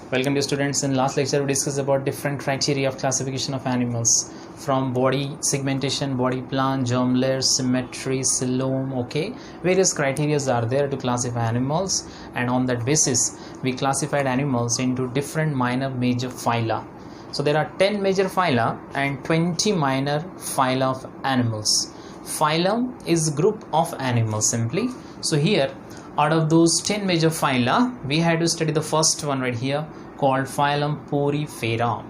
Welcome to students. In last lecture we discussed about different criteria of classification of animals from body segmentation, body plan, germ layer, symmetry, coelom. Okay, various criteria are there to classify animals, and on that basis we classified animals into different minor major phyla. So there are 10 major phyla and 20 minor phyla of animals. Phylum is group of animals simply. So here, out of those 10 major phyla, we had to study the first one right here called phylum Porifera.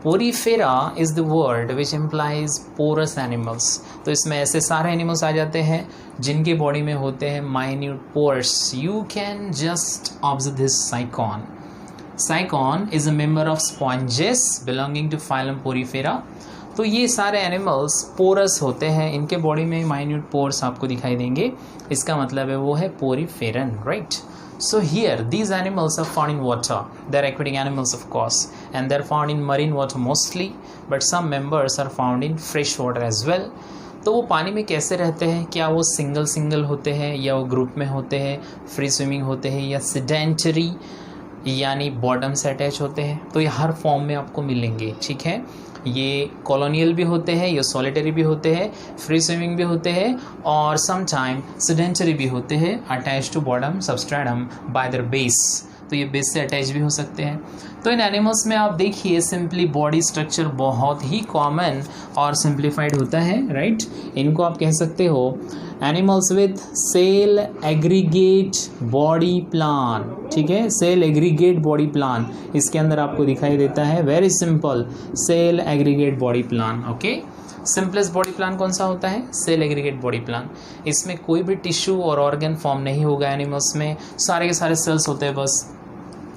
Porifera is the word which implies porous animals. तो इसमें ऐसे सारे animals आ जाते हैं जिनके body में होते हैं minute pores. You can just observe this cycon. Cycon is a member of sponges belonging to phylum Porifera. तो ये सारे एनिमल्स पोरस होते हैं, इनके बॉडी में माइन्यूट पोर्स आपको दिखाई देंगे, इसका मतलब है वो है poriferan, right. So here these animals are found in water. They are aquatic animals of course and they are found in marine water mostly, but some members are found in fresh water as well. तो वो पानी में कैसे रहते हैं, क्या वो single होते हैं या वो ग्रुप में होते हैं, फ्री स्विमिंग होते हैं या सेडेंटरी यानी बॉटम से अटैच होते हैं. तो ये हर फॉर्म में आपको मिलेंगे, ठीक है. ये कॉलोनियल भी होते हैं, ये सॉलिटरी भी होते हैं, फ्री स्विमिंग भी होते हैं और सम टाइम सेडेंटरी भी होते हैं attach to bottom substratum by their base. तो ये बेस से अटैच भी हो सकते हैं. तो इन एनिमल्स में आप देखिए सिंपली बॉडी स्ट्रक्चर बहुत ही कॉमन और सिंप्लीफाइड होता है, राइट. इनको आप कह सकते हो animals with cell aggregate body plan, ठीक है. सेल एग्रीगेट बॉडी प्लान इसके अंदर आपको दिखाई देता है. Very simple, cell aggregate body plan. Okay, simplest body plan कौन सा होता है? Cell aggregate body plan. इसमें कोई भी टिश्यू और ऑर्गन फॉर्म नहीं होगा एनिमल्स में, सारे के सारे सेल्स होते हैं बस.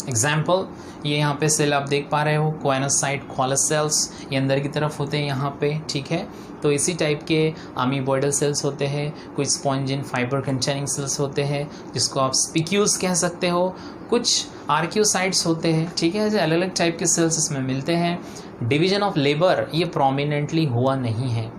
एग्जाम्पल, ये यहाँ पे सेल आप देख पा रहे हो, कोएनोसाइट क्वालस सेल्स, ये अंदर की तरफ होते हैं यहाँ पे, ठीक है. तो इसी टाइप के अमीबॉइडल सेल्स होते हैं, कुछ स्पॉन्जिन फाइबर कंटेनिंग सेल्स होते हैं जिसको आप स्पिक्यूल्स कह सकते हो, कुछ आर्क्योसाइट्स होते हैं, ठीक है. अलग अलग टाइप के सेल्स इसमें मिलते हैं. डिवीजन ऑफ लेबर ये प्रोमिनेंटली हुआ नहीं है.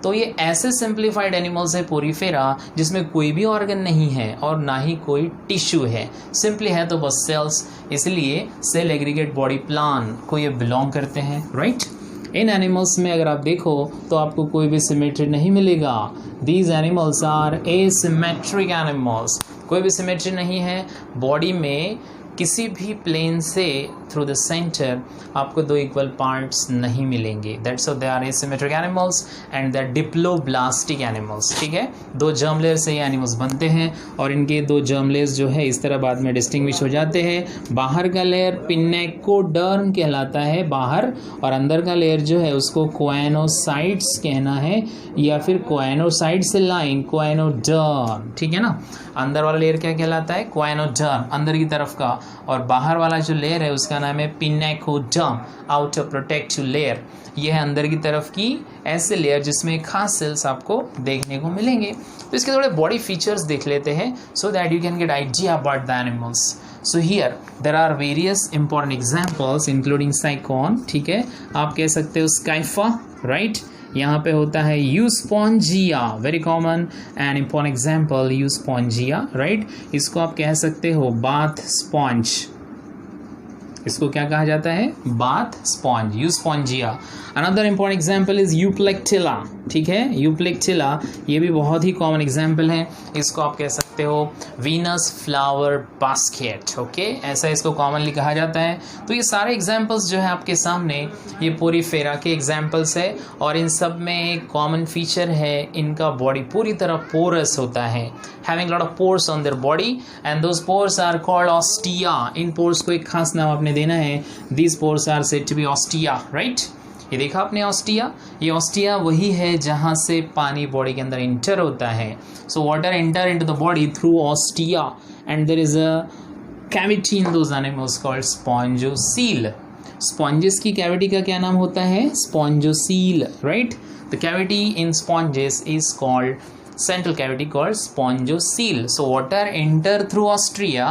तो ये ऐसे सिंप्लीफाइड एनिमल्स है पोरीफेरा जिसमें कोई भी ऑर्गन नहीं है और ना ही कोई टिश्यू है, सिंपली है तो बस सेल्स. इसलिए सेल एग्रीगेट बॉडी प्लान को ये बिलोंग करते हैं, राइट. इन एनिमल्स में अगर आप देखो तो आपको कोई भी सिमेट्री नहीं मिलेगा. These animals are asymmetric animals. कोई भी सिमेट्री नहीं है बॉडी में, किसी भी प्लेन से थ्रू द सेंटर आपको दो इक्वल पार्ट्स नहीं मिलेंगे. That's why they are asymmetric animals and they are diploblastic animals, ठीक है. दो जर्म लेयर से ये एनिमल्स बनते हैं और इनके दो जर्म लेयर्स जो है इस तरह बाद में डिस्टिंग्विश हो जाते हैं. बाहर का लेयर पिनेकोडर्म कहलाता है बाहर, और अंदर का लेयर जो है उसको कोएनोसाइट्स कहना है या फिर कोएनोसाइट से लाइन कोएनोडर्म, ठीक है ना. अंदर वाला लेयर क्या कहलाता है? कोएनोडर्म, अंदर की तरफ का, और बाहर वाला जो लेयर है उसका नाम है पिनेकोडर्म, आउटर प्रोटेक्टिव लेयर. ये है अंदर की तरफ की ऐसे लेयर जिसमें खास सेल्स आपको देखने को मिलेंगे. तो इसके थोड़े बॉडी फीचर्स देख लेते हैं so that you can get idea about the animals. So here there are various important examples including sycon, ठीक है. आप कह सकते हो स्काइफा, राइट. यहाँ पे होता है Euspongia, very common and important example Euspongia, right. इसको आप कह सकते हो बाथ स्पॉन्ज. इसको क्या कहा जाता है? Bath sponge, euspongia. Another important example is euplectella, ठीक है. यूप्लेक्टिला ये भी बहुत ही कॉमन एग्जाम्पल है. इसको आप कह सकते हो वीनस फ्लावर बास्केट, ओके, ऐसा इसको कॉमनली कहा जाता है. तो ये सारे एग्जाम्पल्स जो है आपके सामने ये पोरीफेरा के एग्जाम्पल्स है, और इन सब में एक कॉमन फीचर है, इनका बॉडी पूरी तरह पोरस होता है, having lot of pores on their body and those pores are called ostia. इन पोर्स को एक खास नाम आपने देना है. These pores are said to be ostia, right. ये देखा आपने ऑस्टिया, ये ऑस्टिया वही है जहाँ से पानी बॉडी के अंदर इंटर होता है. So water enter into the body through ostia and there is a cavity in those animals called spongocoel. Sponges की कैविटी का क्या नाम होता है? Spongocoel, right. The cavity in sponges is called central cavity called spongocoel. So water enter through ostia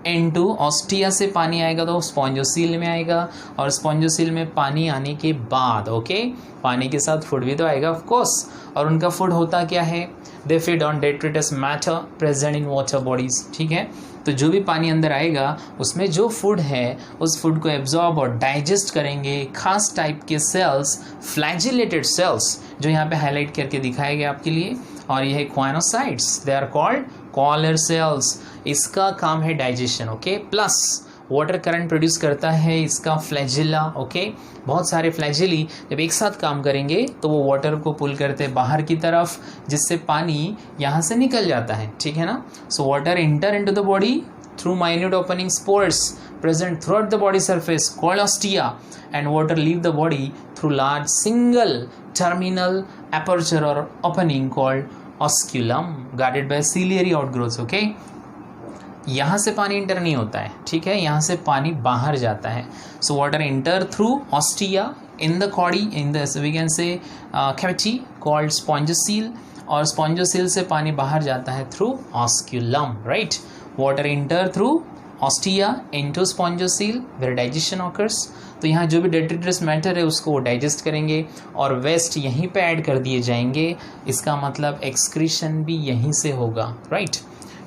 into ostia से पानी आएगा तो स्पॉन्जोसील में आएगा, और स्पॉन्जोसील में पानी आने के बाद ओके पानी के साथ फूड भी तो आएगा ऑफ कोर्स. और उनका फूड होता क्या है? They feed on detritus matter present in water bodies, ठीक है. तो जो भी पानी अंदर आएगा उसमें जो फूड है उस फूड को एब्जॉर्ब और डाइजेस्ट करेंगे खास टाइप के सेल्स, फ्लैजिलेटेड सेल्स, जो यहाँ पे हाईलाइट करके दिखाए गए आपके लिए, और यह है choanocytes, they are called collar cells. इसका काम है digestion, okay. Plus water current produce करता है इसका फ्लैजिला, ओके। बहुत सारे फ्लैजिली जब एक साथ काम करेंगे तो वो वाटर को पुल करते हैं बाहर की तरफ, जिससे पानी यहाँ से निकल जाता है, ठीक है ना। सो water enter into the body through minute opening spores present through out the body surface called ostia, and water leave the body through large single terminal aperture or opening called osculum guarded by ciliary outgrowths, okay। यहाँ से पानी inter नहीं होता है, ठीक है, यहाँ से पानी बाहर जाता है। So water enter through ostia in the body, in the we can say cavity called spongocoel, और स्पॉन्जोसील से पानी बाहर जाता है through osculum, right. Water enter through ostia into spongocoel where digestion occurs. तो यहाँ जो भी डेट्रिटस मैटर है उसको वो डाइजेस्ट करेंगे और वेस्ट यहीं पे ऐड कर दिए जाएंगे। इसका मतलब एक्सक्रीशन भी यहीं से होगा, राइट।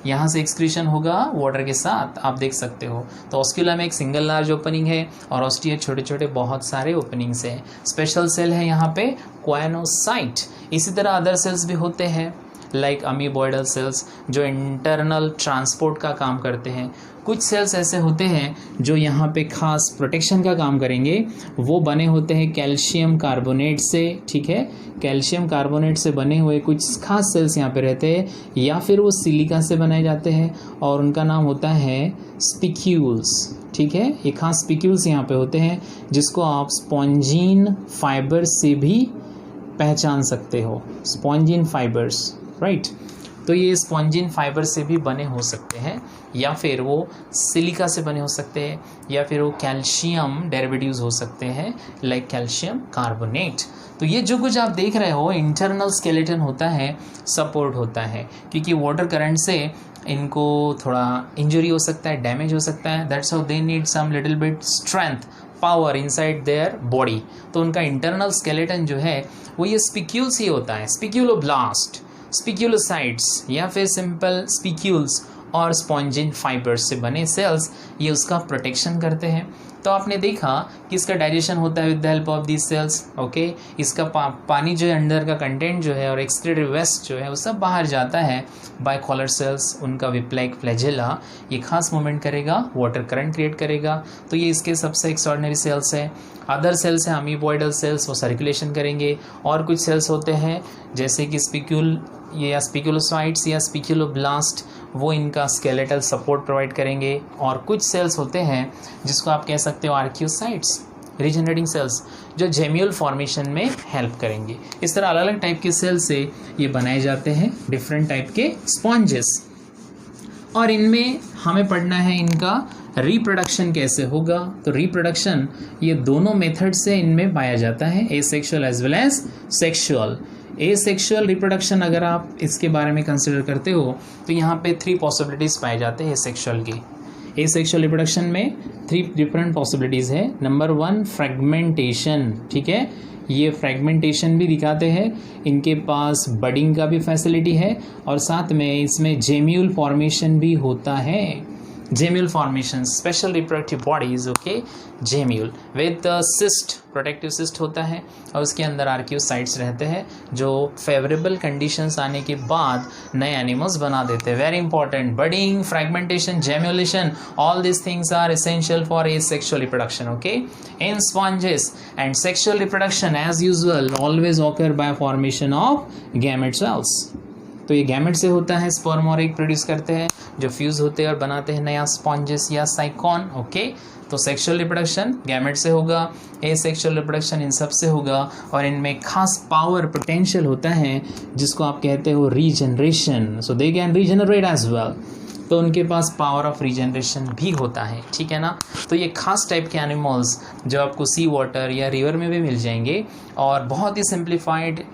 यहाँ से एक्सक्रीशन होगा वाटर के साथ, आप देख सकते हो। तो ऑस्क्यूला में एक सिंगल लार्ज ओपनिंग है और ऑस्टिया छोटे छोटे बहुत सारे ओपनिंग्स हैं। स्पेशल सेल है यहाँ पे क्वानोसाइट। इसी तरह अदर सेल्स भी होते हैं लाइक अमीबॉइडल सेल्स जो इंटरनल ट्रांसपोर्ट का काम करते हैं। कुछ सेल्स ऐसे होते हैं जो यहाँ पे खास प्रोटेक्शन का काम करेंगे, वो बने होते हैं कैल्शियम कार्बोनेट से, ठीक है। कैल्शियम कार्बोनेट से बने हुए कुछ खास सेल्स यहाँ पे रहते हैं, या फिर वो सिलिका से बनाए जाते हैं और उनका नाम होता है स्पिक्यूल्स, ठीक है। ये खास स्पिक्यूल्स यहाँ पे होते हैं जिसको आप स्पॉन्जीन फाइबर से भी पहचान सकते हो, स्पॉन्जीन फाइबर्स, राइट। तो ये स्पॉन्जिन फाइबर से भी बने हो सकते हैं, या फिर वो सिलिका से बने हो सकते हैं, या फिर वो कैल्शियम डेरिवेटिव्स हो सकते हैं लाइक कैल्शियम कार्बोनेट। तो ये जो कुछ आप देख रहे हो इंटरनल स्केलेटन होता है, सपोर्ट होता है, क्योंकि वाटर करंट से इनको थोड़ा इंजरी हो सकता है, डैमेज हो सकता है। That's how they need some little bit strength, power inside their body. तो उनका इंटरनल स्केलेटन जो है वो ये स्पिक्यूल्स ही होता है, स्पिक्यूलोब्लास्ट, स्पिक्यूलोसाइट्स या फिर सिंपल स्पिक्यूल्स और स्पॉन्जिन फाइबर्स से बने सेल्स ये उसका प्रोटेक्शन करते हैं। तो आपने देखा कि इसका डाइजेशन होता है with the help of these cells, okay. इसका पानी जो है अंदर का कंटेंट जो है और एक्सक्रीटेड वेस्ट जो है वो सब बाहर जाता है बाय कॉलर सेल्स। उनका विप्लाइक फ्लैजेला ये खास मूवमेंट करेगा, वाटर करंट क्रिएट करेगा। तो ये इसके सबसे एक्स्ट्राऑर्डिनरी सेल्स है। अदर सेल्स हैं अमीबॉइडल सेल्स, वो सर्कुलेशन करेंगे। और कुछ सेल्स होते हैं जैसे कि स्पिक्यूल या स्पिक्यूलोसाइट्स या स्पिक्यूलोब्लास्ट, वो इनका स्केलेटल सपोर्ट प्रोवाइड करेंगे। और कुछ सेल्स होते हैं जिसको आप कह सकते हो आर्कियोसाइट्स, रीजनरेटिंग सेल्स, जो जेम्यूल फॉर्मेशन में हेल्प करेंगे। इस तरह अलग अलग टाइप के सेल से ये बनाए जाते हैं डिफरेंट टाइप के स्पॉन्जेस। और इनमें हमें पढ़ना है इनका रिप्रोडक्शन कैसे होगा। तो रिप्रोडक्शन ये दोनों मेथड से इनमें पाया जाता है, asexual as well as sexual. Asexual reproduction अगर आप इसके बारे में कंसिडर करते हो तो यहाँ पे 3 पॉसिबिलिटीज़ पाए जाते हैं एसेक्सुअल की। एसेक्सुअल रिप्रोडक्शन में 3 डिफरेंट पॉसिबिलिटीज़ है। नंबर 1 फ्रेगमेंटेशन, ठीक है। ये फ्रेगमेंटेशन भी दिखाते हैं, इनके पास बडिंग का भी फैसिलिटी है और साथ में इसमें जेम्यूल फॉर्मेशन भी होता है। Gemmule formation, special reproductive bodies, okay. Gemmule with cyst, protective cyst होता है और उसके अंदर आर्कियोसाइट्स रहते हैं जो फेवरेबल कंडीशंस आने के बाद नए एनिमल्स बना देते हैं। Very important, budding, fragmentation, gemmulation, all this things are essential for asexual reproduction, okay। In sponges and sexual reproduction as usual always occur by formation of gamete cells। तो ये gamete से होता है, स्पर्म और egg produce करते हैं जो fuse होते हैं और बनाते हैं नया स्पॉन्जेस या साइकॉन, ओके। तो सेक्सुअल रिप्रोडक्शन गैमेट से होगा, एसेक्सुअल रिप्रोडक्शन इन सब से होगा और इनमें खास पावर पोटेंशियल होता है जिसको आप कहते हो regeneration. So they can regenerate as well, तो उनके पास पावर ऑफ रीजनरेशन भी होता है, ठीक है ना। तो ये खास टाइप के एनिमल्स जो आपको सी वाटर या रिवर में भी मिल जाएंगे और बहुत ही सिंप्लीफाइड,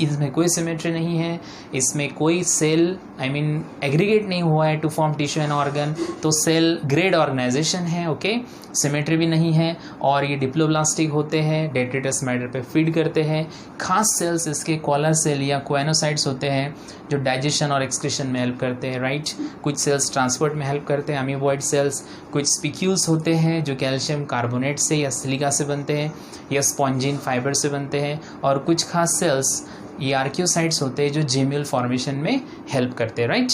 इसमें कोई सिमेट्री नहीं है, इसमें कोई सेल एग्रीगेट नहीं हुआ है to form tissue and organ, तो सेल ग्रेड ऑर्गेनाइजेशन है, ओके। सिमेट्री भी नहीं है और ये डिप्लोब्लास्टिक होते हैं, डेट्रिटस मैटर पे फीड करते हैं। खास सेल्स इसके कॉलर सेल या क्वेनोसाइट्स होते हैं जो डाइजेशन और एक्सक्रीशन में हेल्प करते हैं, राइट। कुछ सेल्स ट्रांसपोर्ट में हेल्प करते हैं, अमीबॉइड सेल्स। कुछ स्पिक्यूल्स होते हैं जो कैल्शियम कार्बोनेट से या सिलिका से बनते हैं या स्पॉन्जिन फाइबर से बनते हैं। और कुछ खास सेल्स ये आर्कियोसाइट्स होते हैं जो जेम्यूल फॉर्मेशन में हेल्प करते हैं, राइट।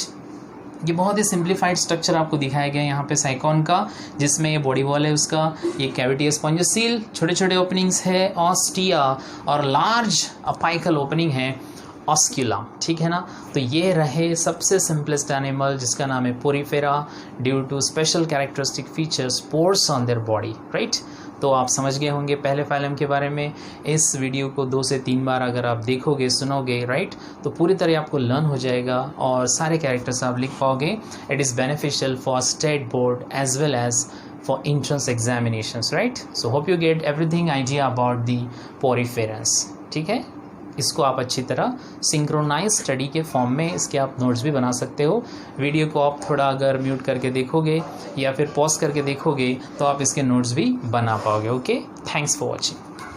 ये बहुत ही सिंप्लीफाइड स्ट्रक्चर आपको दिखाया गया है यहाँ पे साइकॉन का, जिसमें ये बॉडी वॉल है उसका, ये कैविटी स्पॉन्जोसील, छोटे छोटे ओपनिंग्स है ऑस्टिया, और लार्ज अपाइकल ओपनिंग है ऑस्क्यूला, ठीक है ना। तो ये रहे सबसे सिंपलेस्ट एनिमल जिसका नाम है Porifera due to special characteristic features pores on their body, right. तो आप समझ गए होंगे पहले फाइलम के बारे में। इस वीडियो को 2 से 3 बार अगर आप देखोगे, सुनोगे, राइट, तो पूरी तरह आपको लर्न हो जाएगा और सारे कैरेक्टर्स आप लिख पाओगे। It is beneficial for state board as well as for entrance examinations, right? So hope you get everything idea about the poriferans, ठीक है। इसको आप अच्छी तरह सिंक्रोनाइज स्टडी के फॉर्म में इसके आप नोट्स भी बना सकते हो। वीडियो को आप थोड़ा अगर म्यूट करके देखोगे या फिर पॉज करके देखोगे तो आप इसके नोट्स भी बना पाओगे, ओके। Thanks for watching.